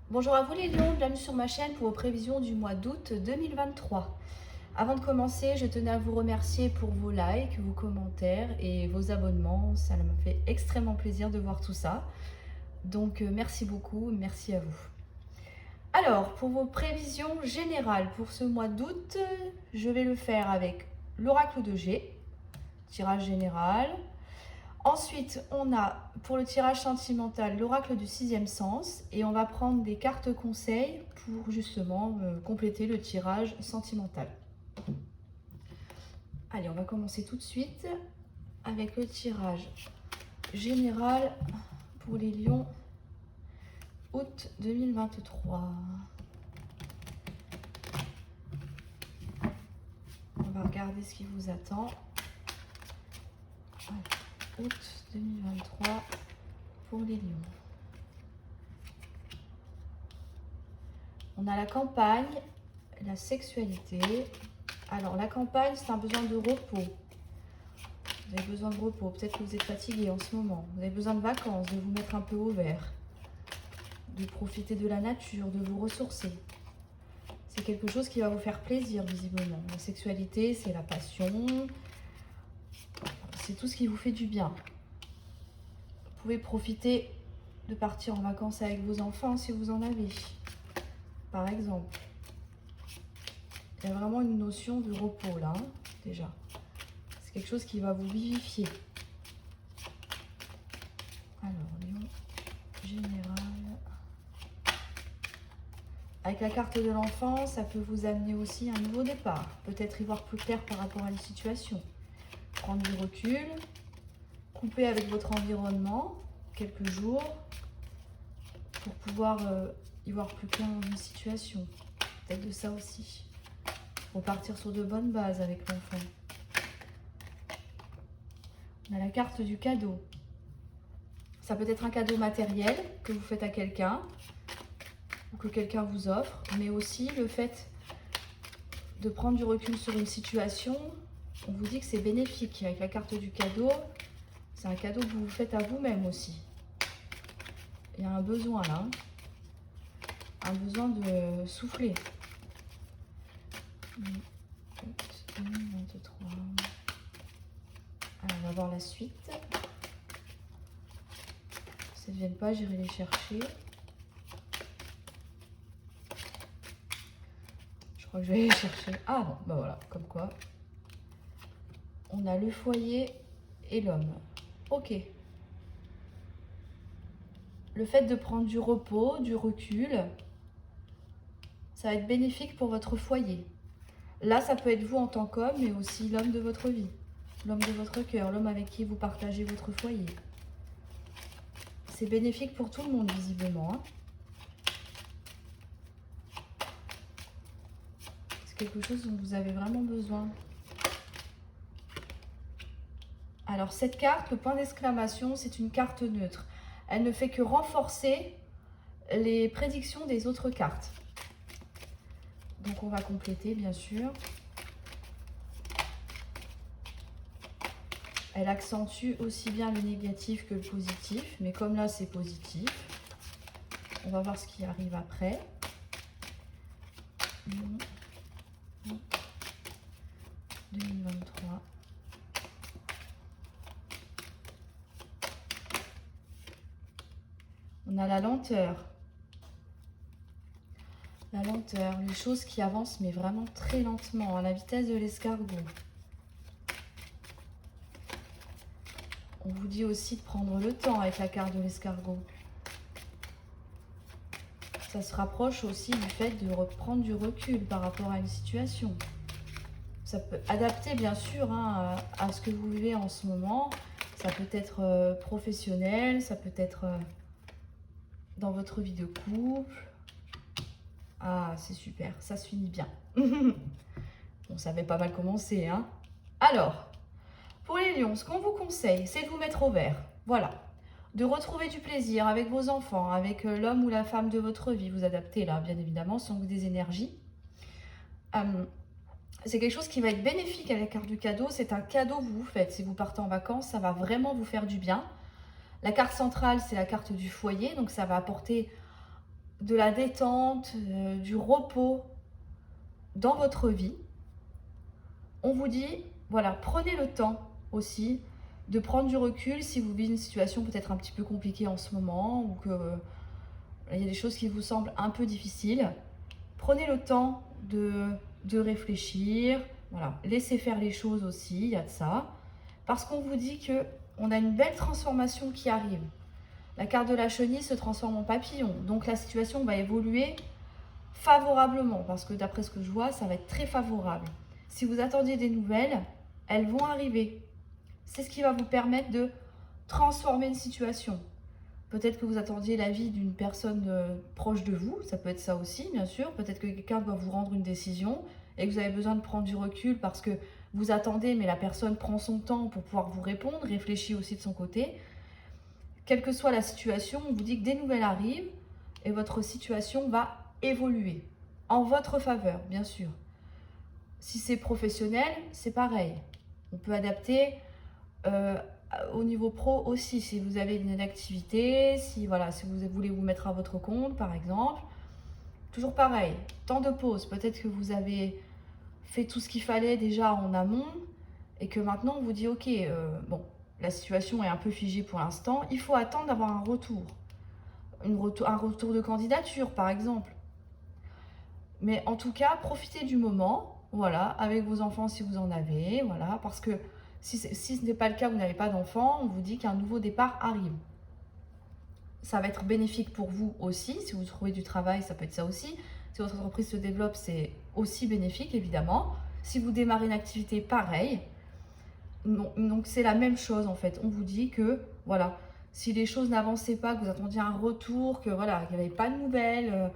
Bonjour à vous les lions, bienvenue sur ma chaîne pour vos prévisions du mois d'août 2023. Avant de commencer, je tenais à vous remercier pour vos likes, vos commentaires et vos abonnements. Ça me fait extrêmement plaisir de voir tout ça. Donc merci beaucoup, merci à vous. Alors, pour vos prévisions générales pour ce mois d'août, je vais le faire avec l'oracle de G, tirage général. Ensuite, on a pour le tirage sentimental l'oracle du sixième sens et on va prendre des cartes conseils pour justement compléter le tirage sentimental. Allez, on va commencer tout de suite avec le tirage général pour les lions août 2023. On va regarder ce qui vous attend. Août 2023 pour les lions. On a la campagne, la sexualité. Alors la campagne, c'est un besoin de repos. Vous avez besoin de repos. Peut-être que vous êtes fatigué en ce moment. Vous avez besoin de vacances, de vous mettre un peu au vert, de profiter de la nature, de vous ressourcer. C'est quelque chose qui va vous faire plaisir visiblement. La sexualité, c'est la passion. C'est tout ce qui vous fait du bien. Vous pouvez profiter de partir en vacances avec vos enfants si vous en avez, par exemple. Il y a vraiment une notion de repos là, déjà. C'est quelque chose qui va vous vivifier. Alors, lion général. Avec la carte de l'enfant, ça peut vous amener aussi à un nouveau départ. Peut-être y voir plus clair par rapport à une situation. Prendre du recul, couper avec votre environnement quelques jours pour pouvoir y voir plus clair dans une situation. Peut-être de ça aussi. Repartir sur de bonnes bases avec l'enfant. On a la carte du cadeau. Ça peut être un cadeau matériel que vous faites à quelqu'un ou que quelqu'un vous offre, mais aussi le fait de prendre du recul sur une situation. On vous dit que c'est bénéfique. Avec la carte du cadeau, c'est un cadeau que vous vous faites à vous-même aussi. Il y a un besoin là, un besoin de souffler. 2023. Alors, on va voir la suite. Si elles ne viennent pas, j'irai les chercher. Je crois que je vais les chercher. Ah non, bah voilà, comme quoi. On a le foyer et l'homme. Ok. Le fait de prendre du repos, du recul, ça va être bénéfique pour votre foyer. Là, ça peut être vous en tant qu'homme, mais aussi l'homme de votre vie, l'homme de votre cœur, l'homme avec qui vous partagez votre foyer. C'est bénéfique pour tout le monde, visiblement. Hein. C'est quelque chose dont vous avez vraiment besoin. Alors, cette carte, le point d'exclamation, c'est une carte neutre. Elle ne fait que renforcer les prédictions des autres cartes. Donc, on va compléter, bien sûr. Elle accentue aussi bien le négatif que le positif. Mais comme là, c'est positif, on va voir ce qui arrive après. 2023. On a la lenteur. La lenteur, les choses qui avancent mais vraiment très lentement, à la vitesse de l'escargot. On vous dit aussi de prendre le temps avec la carte de l'escargot. Ça se rapproche aussi du fait de reprendre du recul par rapport à une situation. Ça peut adapter bien sûr hein, à ce que vous vivez en ce moment. Ça peut être professionnel, ça peut être dans votre vie de couple. Ah, c'est super, ça se finit bien. Bon, ça avait pas mal commencé, hein. Alors, pour les lions, ce qu'on vous conseille, c'est de vous mettre au vert. Voilà. De retrouver du plaisir avec vos enfants, avec l'homme ou la femme de votre vie. Vous adaptez là, bien évidemment, sans des énergies. C'est quelque chose qui va être bénéfique avec la carte du cadeau. C'est un cadeau que vous vous faites. Si vous partez en vacances, ça va vraiment vous faire du bien. La carte centrale, c'est la carte du foyer. Donc, ça va apporter de la détente, du repos dans votre vie. On vous dit, voilà, prenez le temps aussi de prendre du recul si vous vivez une situation peut-être un petit peu compliquée en ce moment ou que il y a des choses qui vous semblent un peu difficiles. Prenez le temps de réfléchir, voilà, laissez faire les choses aussi, il y a de ça. Parce qu'on vous dit qu'on a une belle transformation qui arrive. La carte de la chenille se transforme en papillon, donc la situation va évoluer favorablement, parce que d'après ce que je vois, ça va être très favorable. Si vous attendiez des nouvelles, elles vont arriver. C'est ce qui va vous permettre de transformer une situation. Peut-être que vous attendiez l'avis d'une personne proche de vous, ça peut être ça aussi, bien sûr. Peut-être que quelqu'un doit vous rendre une décision et que vous avez besoin de prendre du recul parce que vous attendez, mais la personne prend son temps pour pouvoir vous répondre, réfléchit aussi de son côté. Quelle que soit la situation, on vous dit que des nouvelles arrivent et votre situation va évoluer en votre faveur, bien sûr. Si c'est professionnel, c'est pareil. On peut adapter au niveau pro aussi. Si vous avez une activité, si vous voulez vous mettre à votre compte, par exemple. Toujours pareil, temps de pause. Peut-être que vous avez fait tout ce qu'il fallait déjà en amont et que maintenant on vous dit ok, bon, la situation est un peu figée pour l'instant. Il faut attendre d'avoir un retour. Un retour de candidature, par exemple. Mais en tout cas, profitez du moment, voilà, avec vos enfants si vous en avez, voilà, parce que si ce n'est pas le cas, vous n'avez pas d'enfants, on vous dit qu'un nouveau départ arrive. Ça va être bénéfique pour vous aussi, si vous trouvez du travail, ça peut être ça aussi. Si votre entreprise se développe, c'est aussi bénéfique, évidemment. Si vous démarrez une activité, pareil. Donc c'est la même chose en fait. On vous dit que, voilà, si les choses n'avançaient pas, que vous attendiez un retour, que voilà, qu'il n'y avait pas de nouvelles,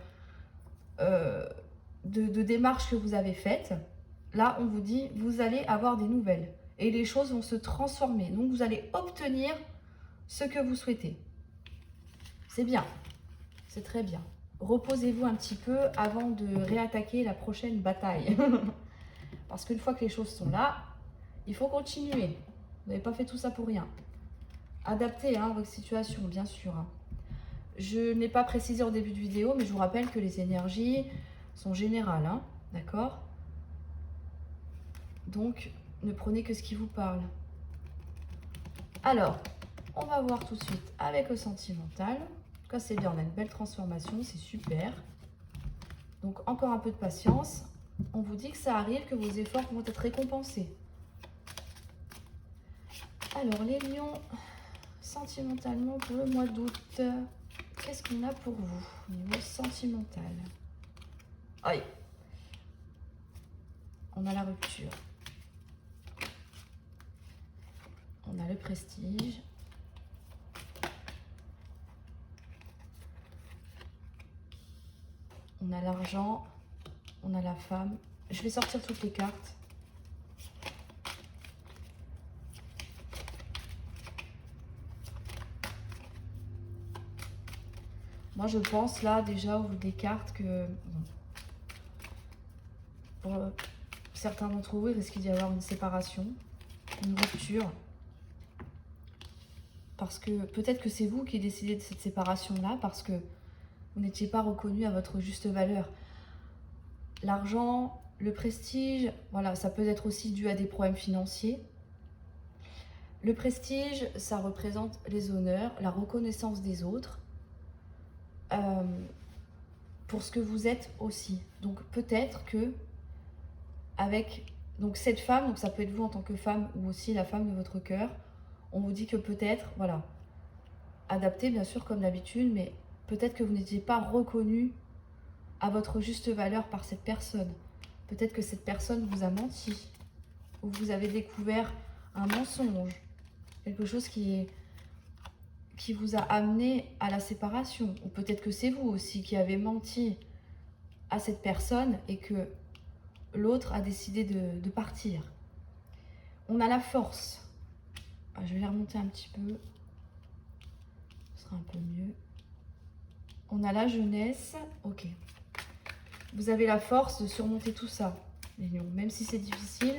de démarches que vous avez faites, là on vous dit vous allez avoir des nouvelles et les choses vont se transformer, donc vous allez obtenir ce que vous souhaitez. C'est bien, c'est très bien. Reposez-vous un petit peu avant de réattaquer la prochaine bataille. Parce qu'une fois que les choses sont là, il faut continuer. Vous n'avez pas fait tout ça pour rien. Adaptez votre situation, bien sûr. Je n'ai pas précisé au début de vidéo, mais je vous rappelle que les énergies sont générales, d'accord? Donc, ne prenez que ce qui vous parle. Alors, on va voir tout de suite avec le sentimental. En tout cas, c'est bien, on a une belle transformation, c'est super. Donc, encore un peu de patience. On vous dit que ça arrive, que vos efforts vont être récompensés. Alors, les lions, sentimentalement pour le mois d'août, qu'est-ce qu'on a pour vous au niveau sentimental? Aïe. On a la rupture. On a le prestige. On a l'argent. On a la femme. Je vais sortir toutes les cartes. Moi, je pense là déjà au vu des cartes que pour certains d'entre vous, il risque d'y avoir une séparation, une rupture. Parce que peut-être que c'est vous qui décidez de cette séparation-là parce que vous n'étiez pas reconnu à votre juste valeur. L'argent, le prestige, voilà, ça peut être aussi dû à des problèmes financiers. Le prestige, ça représente les honneurs, la reconnaissance des autres. Pour ce que vous êtes aussi. Donc peut-être que avec cette femme, donc ça peut être vous en tant que femme ou aussi la femme de votre cœur, on vous dit que peut-être, voilà, adapté bien sûr comme d'habitude, mais peut-être que vous n'étiez pas reconnu à votre juste valeur par cette personne. Peut-être que cette personne vous a menti, ou vous avez découvert un mensonge, quelque chose qui vous a amené à la séparation. Ou peut-être que c'est vous aussi qui avez menti à cette personne et que l'autre a décidé de partir. On a la force. Je vais la remonter un petit peu. Ce sera un peu mieux. On a la jeunesse. Ok. Vous avez la force de surmonter tout ça, les lions, même si c'est difficile.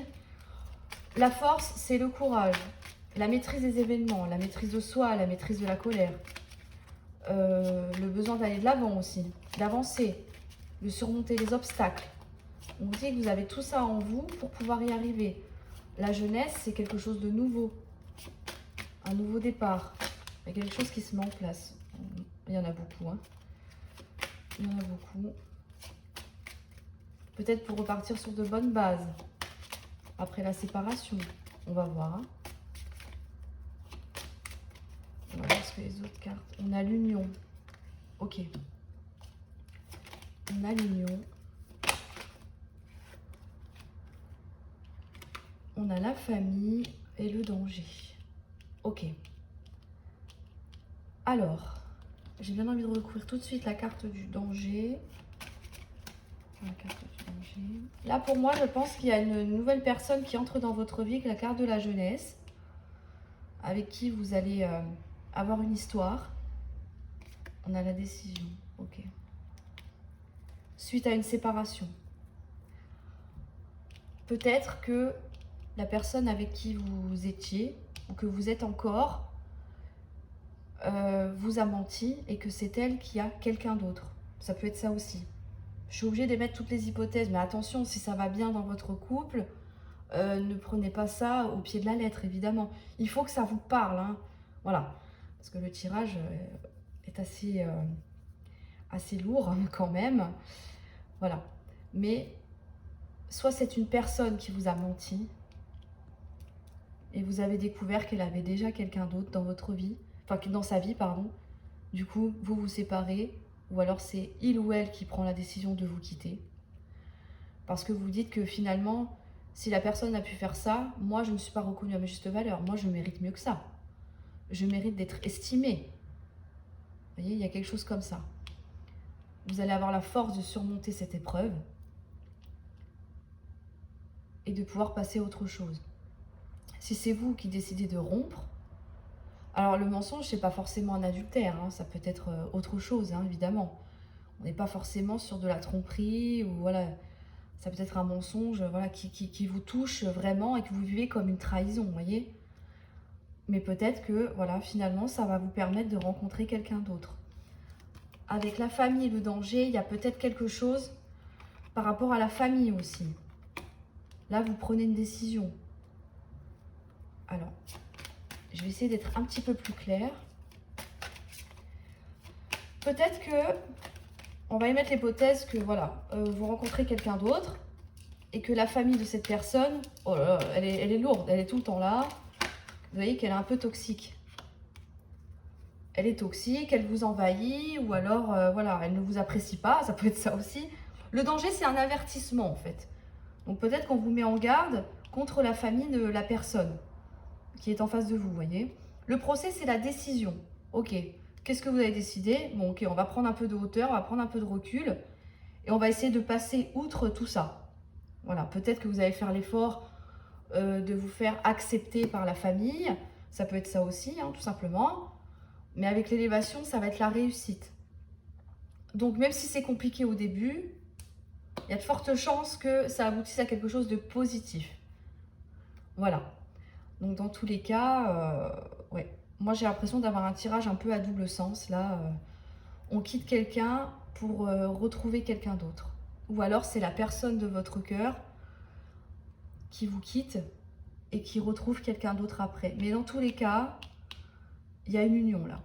La force, c'est le courage, la maîtrise des événements, la maîtrise de soi, la maîtrise de la colère. le besoin d'aller de l'avant aussi, d'avancer, de surmonter les obstacles. On vous dit que vous avez tout ça en vous pour pouvoir y arriver. La jeunesse, c'est quelque chose de nouveau, un nouveau départ. Il y a quelque chose qui se met en place. Il y en a beaucoup, hein. Il y en a beaucoup. Peut-être pour repartir sur de bonnes bases. Après la séparation, on va voir. Hein. On va voir ce que les autres cartes. On a l'union. Ok. On a l'union. On a la famille et le danger. Ok. Alors, j'ai bien envie de recouvrir tout de suite la carte du danger. La carte du danger. Là, pour moi, je pense qu'il y a une nouvelle personne qui entre dans votre vie, avec la carte de la jeunesse, avec qui vous allez avoir une histoire. On a la décision. Ok. Suite à une séparation. Peut-être que la personne avec qui vous étiez, ou que vous êtes encore, vous a menti et que c'est elle qui a quelqu'un d'autre. Ça peut être ça aussi. Je suis obligée d'émettre toutes les hypothèses, mais attention, si ça va bien dans votre couple, ne prenez pas ça au pied de la lettre, évidemment. Il faut que ça vous parle, hein. Voilà. Parce que le tirage est assez lourd hein, quand même. Voilà. Mais soit c'est une personne qui vous a menti et vous avez découvert qu'elle avait déjà quelqu'un d'autre dans votre vie, enfin dans sa vie, pardon. Du coup, vous vous séparez, ou alors c'est il ou elle qui prend la décision de vous quitter. Parce que vous dites que finalement, si la personne a pu faire ça, moi je ne suis pas reconnue à ma juste valeur. Moi je mérite mieux que ça. Je mérite d'être estimée. Vous voyez, il y a quelque chose comme ça. Vous allez avoir la force de surmonter cette épreuve et de pouvoir passer à autre chose. Si c'est vous qui décidez de rompre, alors le mensonge, c'est pas forcément un adultère, hein, ça peut être autre chose, hein, évidemment. On n'est pas forcément sur de la tromperie, ou voilà, ça peut être un mensonge voilà, qui vous touche vraiment et que vous vivez comme une trahison, vous voyez. Mais peut-être que voilà, finalement, ça va vous permettre de rencontrer quelqu'un d'autre. Avec la famille et le danger, il y a peut-être quelque chose par rapport à la famille aussi. Là, vous prenez une décision. Alors, je vais essayer d'être un petit peu plus claire. Peut-être que, on va émettre l'hypothèse que voilà, vous rencontrez quelqu'un d'autre et que la famille de cette personne, oh là là, elle est lourde, elle est tout le temps là. Vous voyez qu'elle est un peu toxique. Elle est toxique, elle vous envahit ou alors, voilà, elle ne vous apprécie pas, ça peut être ça aussi. Le danger, c'est un avertissement en fait. Donc peut-être qu'on vous met en garde contre la famille de la personne qui est en face de vous, vous voyez. Le procès, c'est la décision. Ok, qu'est-ce que vous avez décidé? Bon, ok, on va prendre un peu de hauteur, on va prendre un peu de recul et on va essayer de passer outre tout ça. Voilà, peut-être que vous allez faire l'effort de vous faire accepter par la famille. Ça peut être ça aussi, hein, tout simplement. Mais avec l'élévation, ça va être la réussite. Donc, même si c'est compliqué au début, il y a de fortes chances que ça aboutisse à quelque chose de positif. Voilà. Donc dans tous les cas, ouais. Moi j'ai l'impression d'avoir un tirage un peu à double sens. Là, on quitte quelqu'un pour retrouver quelqu'un d'autre. Ou alors c'est la personne de votre cœur qui vous quitte et qui retrouve quelqu'un d'autre après. Mais dans tous les cas, il y a une union là.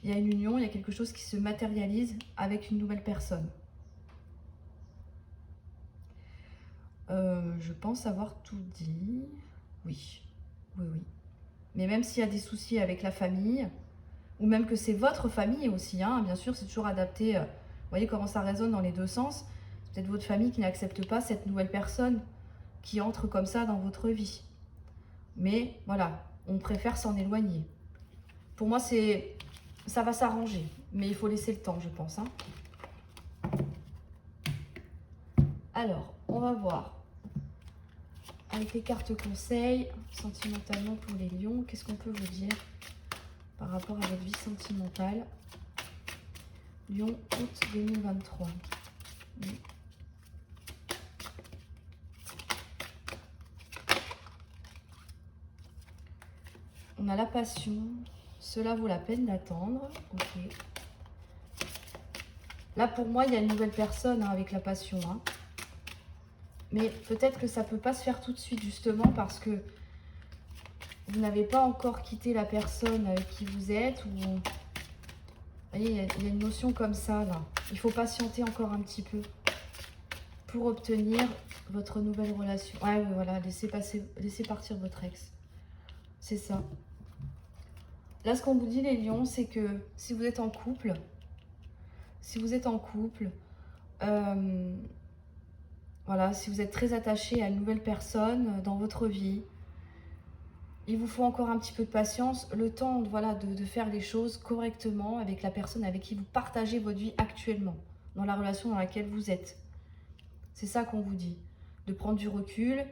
Il y a une union, il y a quelque chose qui se matérialise avec une nouvelle personne. Je pense avoir tout dit. Oui. Oui, oui. Mais même s'il y a des soucis avec la famille, ou même que c'est votre famille aussi, hein, bien sûr, c'est toujours adapté. Vous voyez comment ça résonne dans les deux sens. C'est peut-être votre famille qui n'accepte pas cette nouvelle personne qui entre comme ça dans votre vie. Mais voilà, on préfère s'en éloigner. Pour moi, ça va s'arranger, mais il faut laisser le temps, je pense. Hein. Alors, on va voir. Avec les cartes conseils, sentimentalement pour les lions, qu'est-ce qu'on peut vous dire par rapport à votre vie sentimentale? Lion, août 2023. On a la passion. Cela vaut la peine d'attendre. Ok. Là, pour moi, il y a une nouvelle personne hein, avec la passion. Hein. Mais peut-être que ça ne peut pas se faire tout de suite, justement, parce que vous n'avez pas encore quitté la personne avec qui vous êtes. Ou... Vous voyez, il y a une notion comme ça, là. Il faut patienter encore un petit peu pour obtenir votre nouvelle relation. Ouais, voilà, laissez partir votre ex. C'est ça. Là, ce qu'on vous dit, les lions, c'est que si vous êtes en couple, voilà, si vous êtes très attaché à une nouvelle personne dans votre vie, il vous faut encore un petit peu de patience, le temps voilà, de faire les choses correctement avec la personne avec qui vous partagez votre vie actuellement, dans la relation dans laquelle vous êtes. C'est ça qu'on vous dit, de prendre du recul,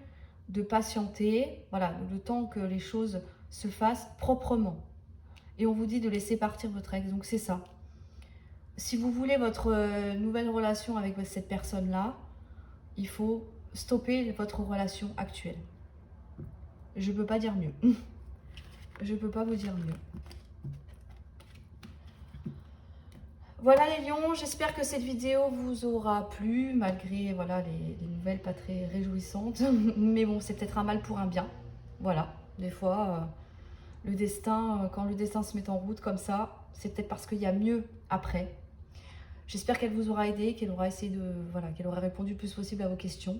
de patienter, voilà, le temps que les choses se fassent proprement. Et on vous dit de laisser partir votre ex, donc c'est ça. Si vous voulez votre nouvelle relation avec cette personne-là, il faut stopper votre relation actuelle. Je ne peux pas dire mieux. Je ne peux pas vous dire mieux. Voilà les lions, j'espère que cette vidéo vous aura plu, malgré voilà, les nouvelles pas très réjouissantes. Mais bon, c'est peut-être un mal pour un bien. Voilà, des fois, le destin, quand le destin se met en route comme ça, c'est peut-être parce qu'il y a mieux après. J'espère qu'elle vous aura aidé, qu'elle aura essayé de, voilà, qu'elle aura répondu le plus possible à vos questions.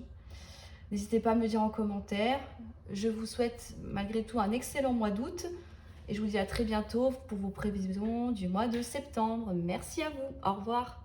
N'hésitez pas à me dire en commentaire. Je vous souhaite malgré tout un excellent mois d'août. Et je vous dis à très bientôt pour vos prévisions du mois de septembre. Merci à vous. Au revoir.